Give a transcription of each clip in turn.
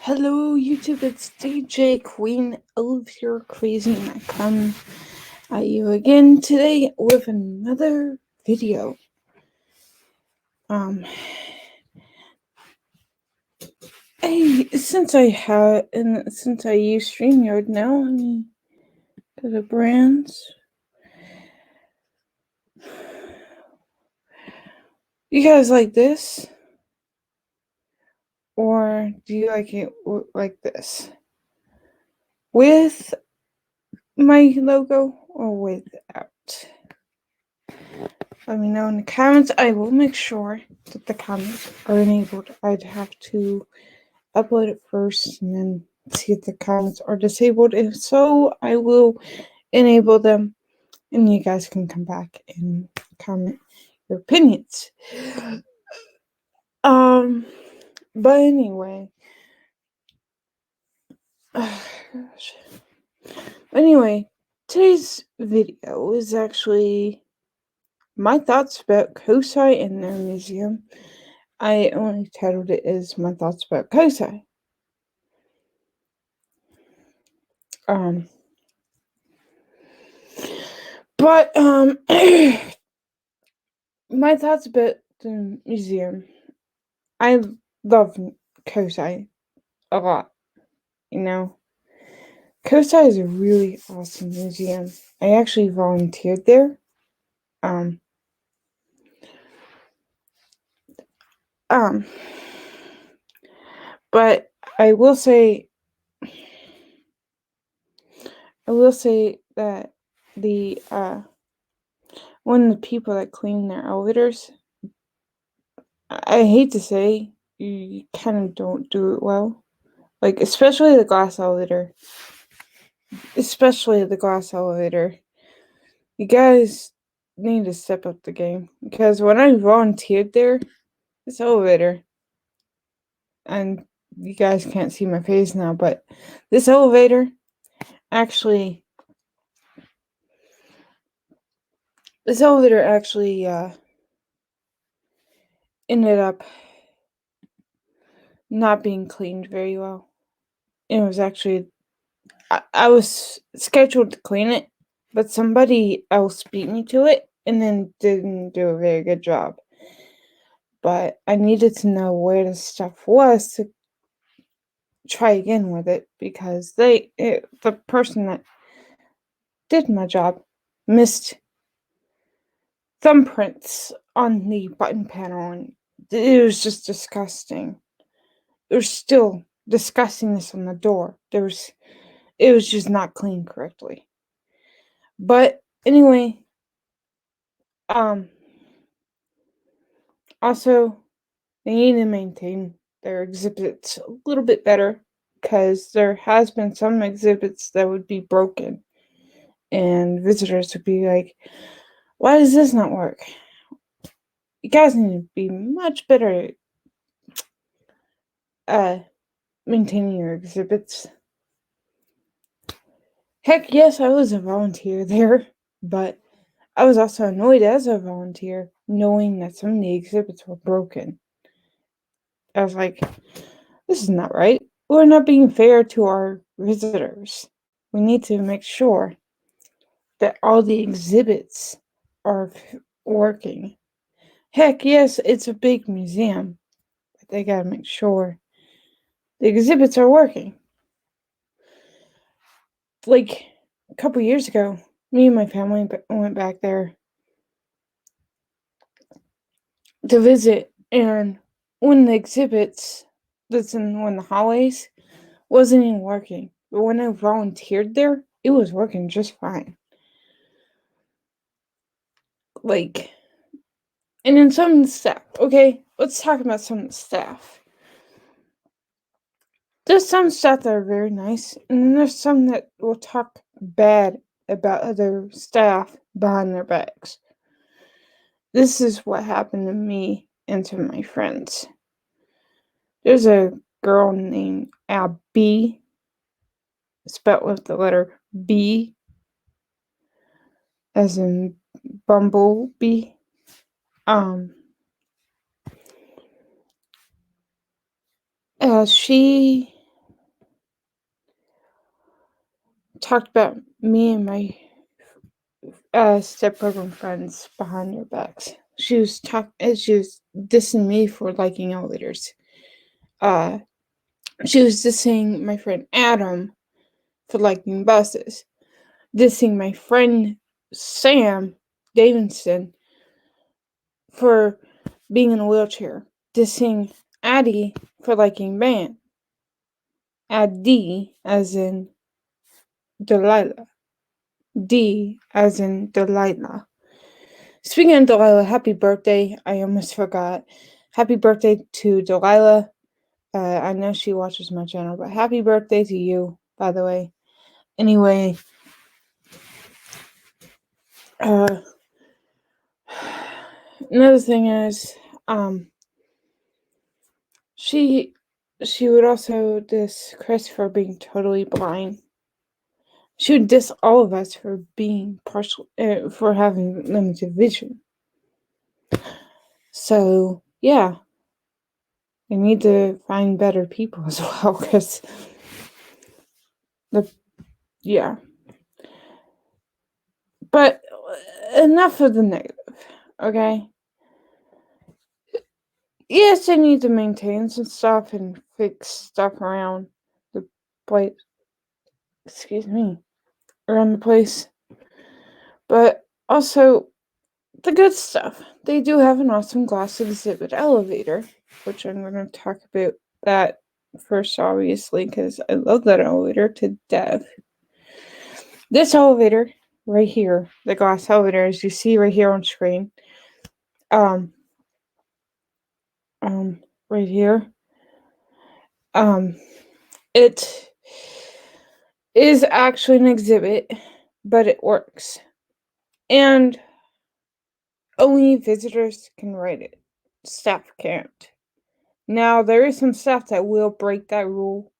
Hello YouTube, it's DJ Queen of your crazy, and I come at you again today with another video. Since I use StreamYard now, let me go to brands. You guys like this? Or do you like it like this? With my logo or without? Let me know in the comments. I will make sure that the comments are enabled. I'd have to upload it first and then see if the comments are disabled. If so, I will enable them and you guys can come back and comment your opinions. But anyway. Anyway, today's video is actually my thoughts about COSI and their museum. I only titled it as My Thoughts About COSI. But my thoughts about the museum. I love COSI a lot. You know, COSI is a really awesome museum. I actually volunteered there. But I will say that the one of the people that clean their elevators, I hate to say, you kind of don't do it well. Like, especially the glass elevator. You guys need to step up the game. Because when I volunteered there, this elevator, and you guys can't see my face now, but this elevator actually ended up not being cleaned very well. It was actually, I was scheduled to clean it, but somebody else beat me to it and then didn't do a very good job. But I needed to know where the stuff was to try again with it, because the person that did my job missed thumbprints on the button panel, and it was just disgusting. There's still disgustingness on the door. It was just not cleaned correctly. But anyway, also they need to maintain their exhibits a little bit better, because there has been some exhibits that would be broken and visitors would be like, why does this not work? You guys need to be much better at maintaining your exhibits. Heck yes, I was a volunteer there, but I was also annoyed as a volunteer knowing that some of the exhibits were broken. I was like, this is not right. We're not being fair to our visitors. We need to make sure that all the exhibits are working. Heck yes, it's a big museum, but they gotta make sure the exhibits are working. Like a couple years ago, me and my family went back there to visit, and one of the exhibits that's in one of the hallways wasn't even working. But when I volunteered there, it was working just fine. Like, and then some of the staff, okay, let's talk about some of the staff. There's some staff that are very nice, and then there's some that will talk bad about other staff behind their backs. This is what happened to me and to my friends. There's a girl named Abby, spelled with the letter B, as in bumblebee. She talked about me and my stepbrother friends behind their backs. She was dissing me for liking elevators. Uh, she was dissing my friend Adam for liking buses. Dissing my friend Sam Davidson for being in a wheelchair. Dissing Addie for liking band. Addie as in Delilah. D as in Delilah. Speaking of Delilah, happy birthday. I almost forgot. Happy birthday to Delilah. I know she watches my channel, but happy birthday to you, by the way. Anyway, another thing is, she would also diss Chris for being totally blind. She would diss all of us for being for having limited vision. So, yeah. They need to find better people as well, because yeah. But enough of the negative, okay? Yes, they need to maintain some stuff and fix stuff around the place. Excuse me. Around the place. But also, the good stuff. They do have an awesome glass exhibit elevator, which I'm going to talk about that first, obviously, because I love that elevator to death. This elevator right here, the glass elevator, as you see right here on screen, right here, it is actually an exhibit, but it works. And only visitors can ride it. Staff can't. Now, there is some staff that will break that rule,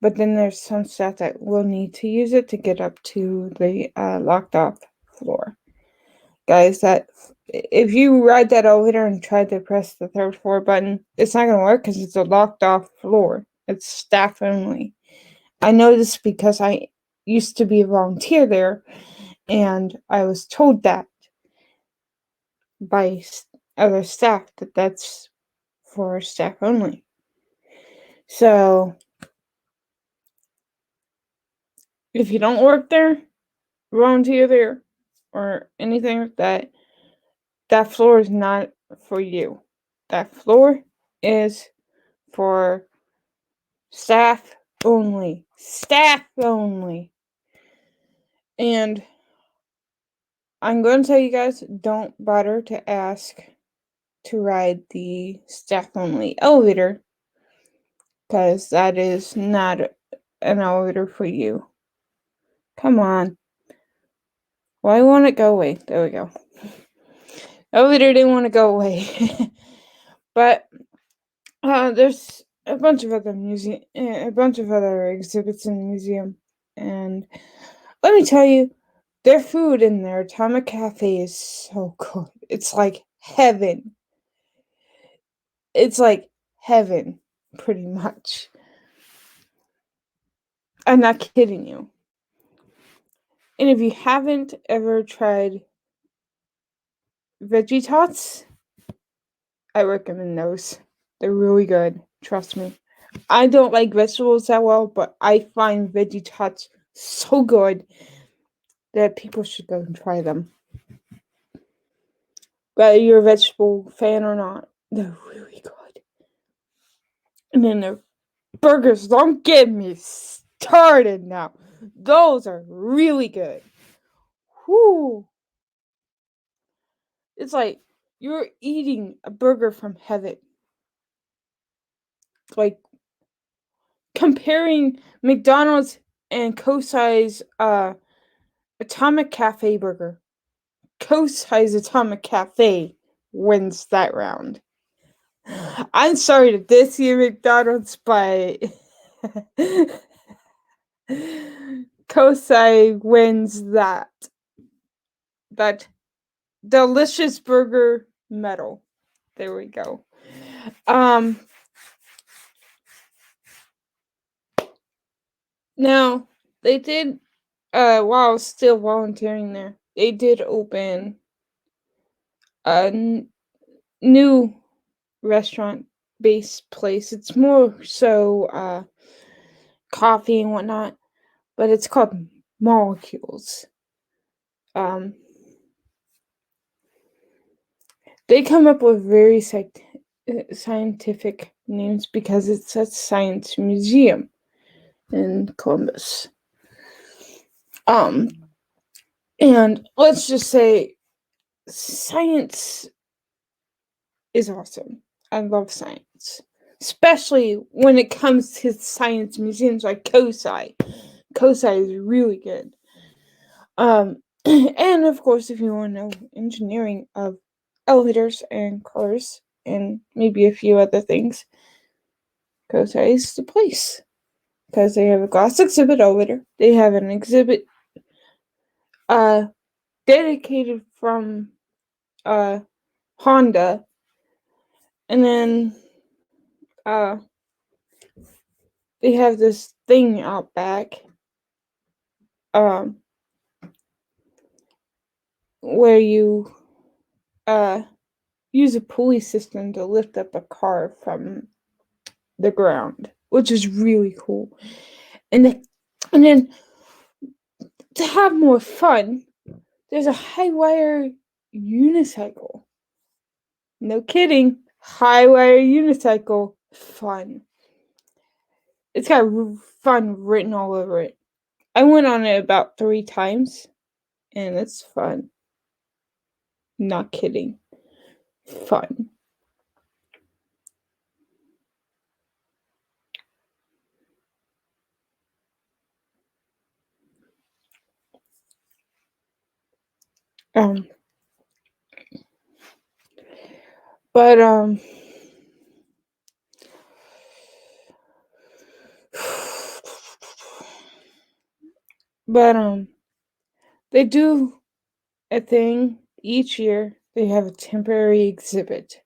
but then there's some staff that will need to use it to get up to the locked off floor. Guys, that if you ride that elevator and try to press the third floor button, it's not going to work because it's a locked off floor. It's staff only. I know this because I used to be a volunteer there, and I was told that by other staff that that's for staff only. So, if you don't work there, volunteer there, or anything like that, that floor is not for you. That floor is for staff only. Staff only. And I'm going to tell you guys, don't bother to ask to ride the staff only elevator, because that is not an elevator for you. Come on. Why won't it go away? There we go. Elevator didn't want to go away. But there's a bunch of other exhibits in the museum, and let me tell you, their food in their Atomic Cafe is so good. It's like heaven. It's like heaven, pretty much. I'm not kidding you. And if you haven't ever tried veggie tots, I recommend those. They're really good. Trust me. I don't like vegetables that well, but I find veggie tots so good that people should go and try them. Whether you're a vegetable fan or not, they're really good. And then their burgers, don't get me started now. Those are really good. Whoo! It's like you're eating a burger from heaven. Like comparing McDonald's and COSI's Atomic Cafe burger. COSI's Atomic Cafe wins that round. I'm sorry to diss you, McDonald's, but COSI wins that delicious burger medal. There we go. Now, they did, while I was still volunteering there, they did open a new restaurant based place. It's more so coffee and whatnot, but it's called Molecules. Um, they come up with very scientific names because it's a science museum in Columbus. Um, and let's just say science is awesome. I love science, especially when it comes to science museums like COSI. COSI is really good. And of course, if you want to know engineering of elevators and cars and maybe a few other things, COSI is the place because they have a glass exhibit elevator. They have an exhibit uh dedicated from Honda, and then uh they have this thing out back um where you uh use a pulley system to lift up a car from the ground, which is really cool. And then to have more fun, there's a high wire unicycle. No kidding, high wire unicycle. Fun. It's got fun written all over it. I went on it about 3 times, and it's fun. Not kidding. Fun. Um, but but they do a thing each year. They have a temporary exhibit.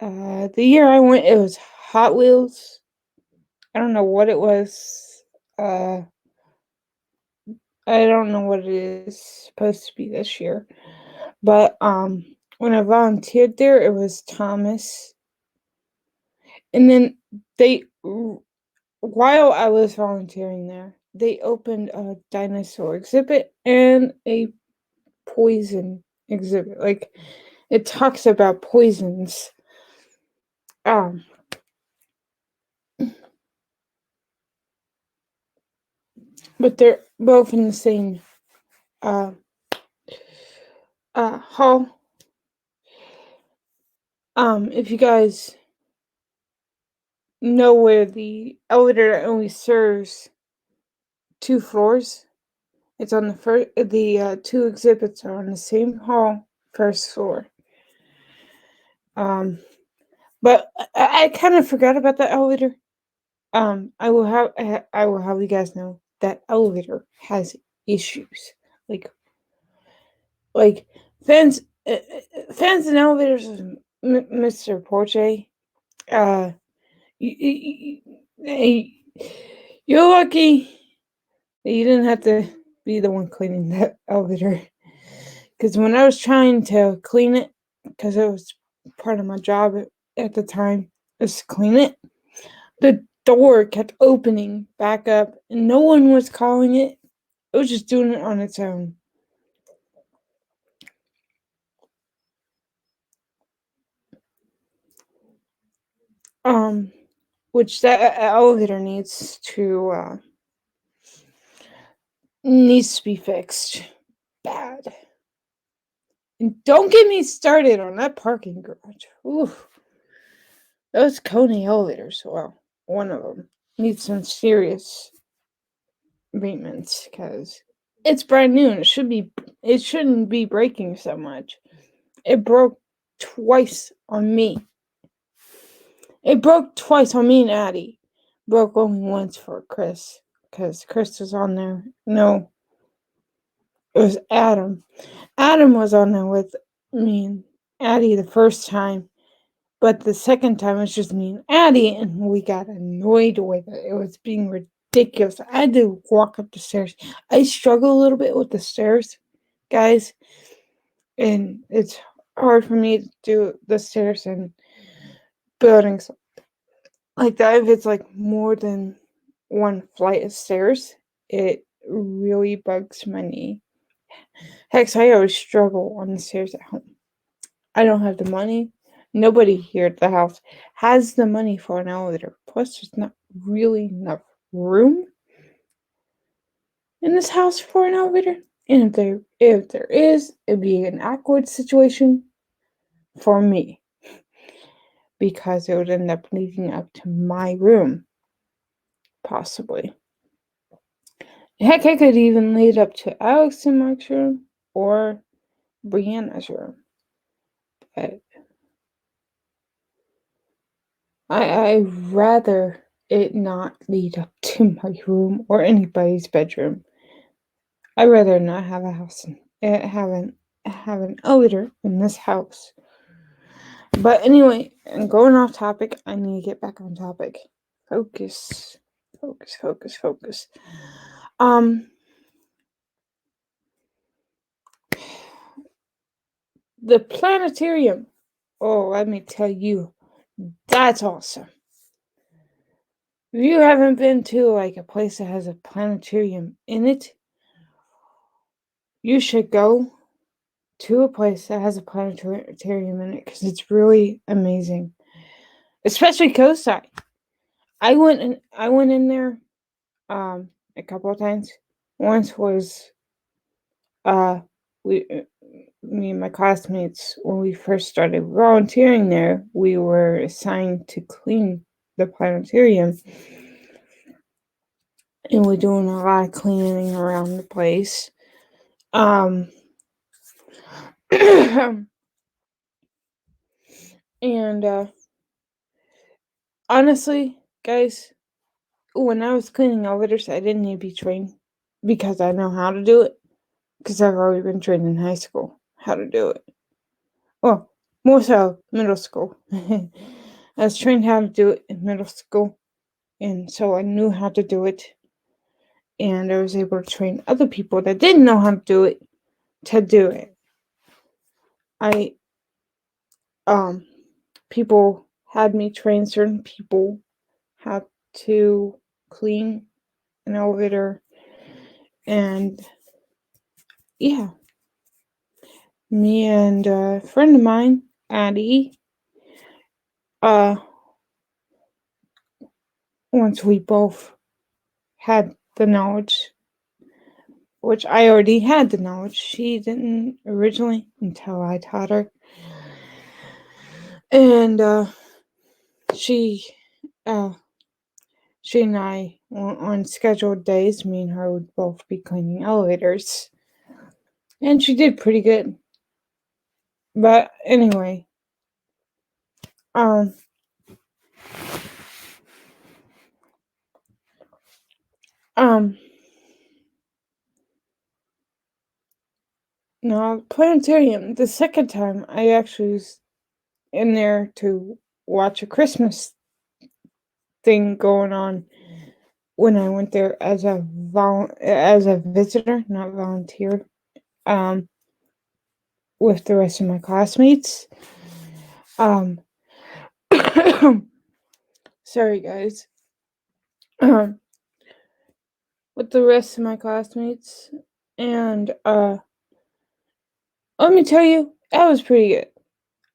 The year I went, it was Hot Wheels. I don't know what it was. Uh, I don't know what it is supposed to be this year. But when I volunteered there, it was Thomas. And then they, while I was volunteering there, they opened a dinosaur exhibit and a poison exhibit. Like, it talks about poisons. Um, but they're both in the same uh hall. If you guys know where the elevator only serves 2 floors, it's on the first. The two exhibits are on the same hall, first floor. Um, but I kind of forgot about the elevator. I will have you guys know that elevator has issues. Like like fans fans and elevators, Mr. Porche. Uh, you're lucky that you didn't have to be the one cleaning that elevator. Because when I was trying to clean it, because it was part of my job at the time, is to clean it, the door kept opening back up, and no one was calling it. It was just doing it on its own. Um, which that elevator needs to be fixed bad. And don't get me started on that parking garage. Ooh, those Coney elevators. Well, one of them needs some serious maintenance because it's brand new and it shouldn't be breaking so much. It broke twice on me. It broke twice on me and Addie. Broke only once for Chris because Chris was on there. No, it was Adam. Adam was on there with me and Addie the first time, but the second time it was just me and Addie, and we got annoyed with it. It was being ridiculous. I had to walk up the stairs. I struggle a little bit with the stairs, guys, and it's hard for me to do the stairs in buildings like that. If it's like more than one flight of stairs, it really bugs my knee. Heck, I always struggle on the stairs at home. I don't have the money. Nobody here at the house has the money for an elevator. Plus, there's not really enough room in this house for an elevator. And if there is, it'd be an awkward situation for me because it would end up leading up to my room, possibly. Heck, I could even lead up to Alex and Mark's room or Brianna's room. But I'd rather it not lead up to my room or anybody's bedroom. I'd rather not have a house and have an elevator in this house. But anyway, I'm going off topic. I need to get back on topic. Focus. Focus, focus, focus. The planetarium. Oh, let me tell you, that's awesome. If you haven't been to like a place that has a planetarium in it, you should go to a place that has a planetarium in it because it's really amazing. Especially COSI. I went in there a couple of times. Once was we me and my classmates, when we first started volunteering there, we were assigned to clean the planetarium, and we're doing a lot of cleaning around the place. And honestly, guys, when I was cleaning elevators, I didn't need to be trained because I know how to do it. Because I've already been trained in high school how to do it. Well, more so middle school. I was trained how to do it in middle school, and so I knew how to do it. And I was able to train other people that didn't know how to do it to do it. People had me train certain people how to clean an elevator, and yeah, me and a friend of mine, Addie, once we both had the knowledge, which I already had the knowledge, she didn't originally until I taught her, and she and I, on scheduled days, me and her would both be cleaning elevators, and she did pretty good. But anyway, now planetarium. The second time I actually was in there to watch a Christmas thing going on when I went there as a visitor, not volunteer, with the rest of my classmates. Sorry guys. With the rest of my classmates, and let me tell you, that was pretty good.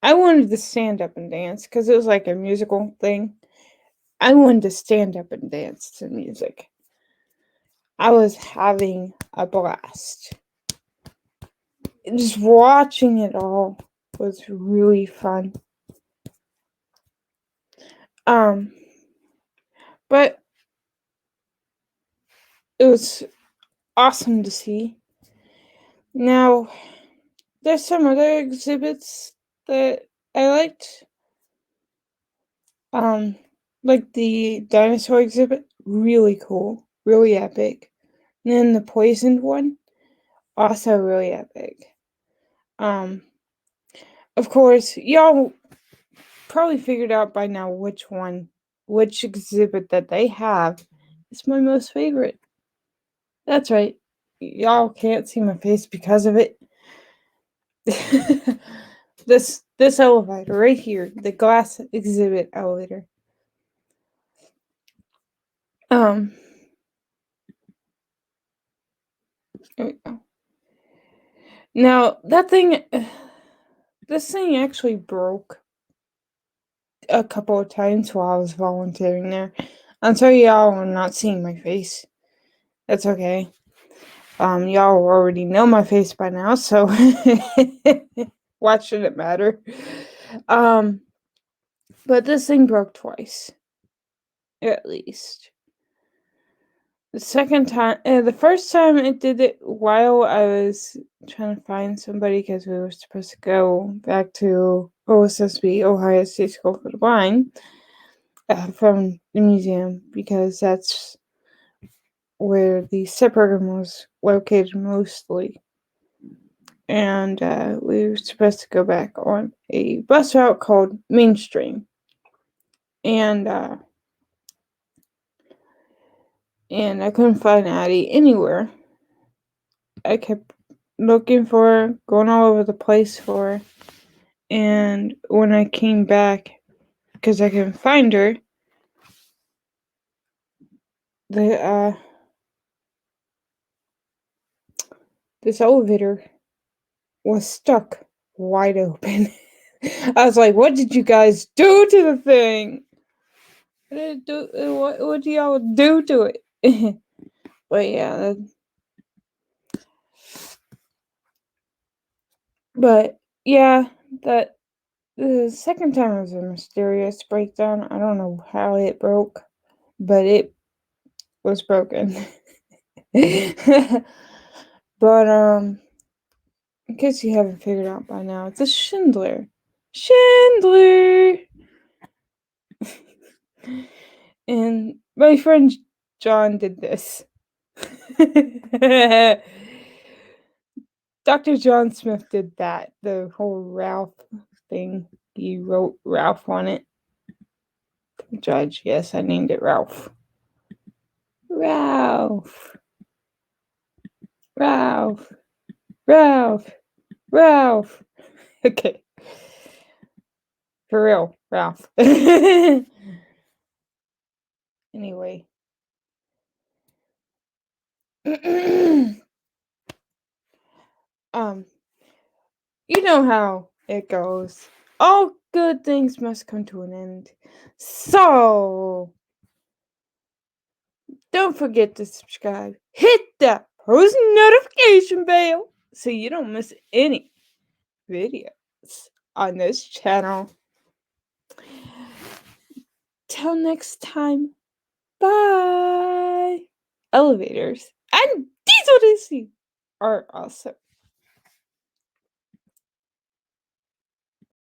I wanted to stand up and dance because it was like a musical thing. I wanted to stand up and dance to music. I was having a blast. Just watching it all was really fun. But it was awesome to see. Now, there's some other exhibits that I liked. Like the dinosaur exhibit, really cool, really epic. And then the poisoned one, also really epic. Of course, y'all probably figured out by now which exhibit that they have It's my most favorite. That's right. Y'all can't see my face because of it. this elevator right here, the glass exhibit elevator. There we go. Now this thing actually broke a couple of times while I was volunteering there. I'm sorry y'all are not seeing my face. That's okay. Y'all already know my face by now, so why should it matter? But this thing broke twice, at least. The first time it did it while I was trying to find somebody because we were supposed to go back to what was supposed to be Ohio State School for the Blind from the museum because that's where the SIP program was located mostly. And we were supposed to go back on a bus route called Mainstream. And I couldn't find Addie anywhere. I kept looking for her, going all over the place for her. And when I came back, because I couldn't find her, this elevator was stuck wide open. I was like, "What did you guys do to the thing? What do y'all do to it?" But yeah, that the second time was a mysterious breakdown. I don't know how it broke, but it was broken. But in case you haven't figured out by now, it's a Schindler. Schindler. And my friend John did this. Dr. John Smith did that. The whole Ralph thing. He wrote Ralph on it. Judge, yes, I named it Ralph. Ralph. Ralph. Ralph. Ralph. Okay. For real, Ralph. Anyway. You know how it goes. All good things must come to an end. So, don't forget to subscribe. Hit that post notification bell so you don't miss any videos on this channel. Till next time, bye. Elevators and diesel DC are awesome.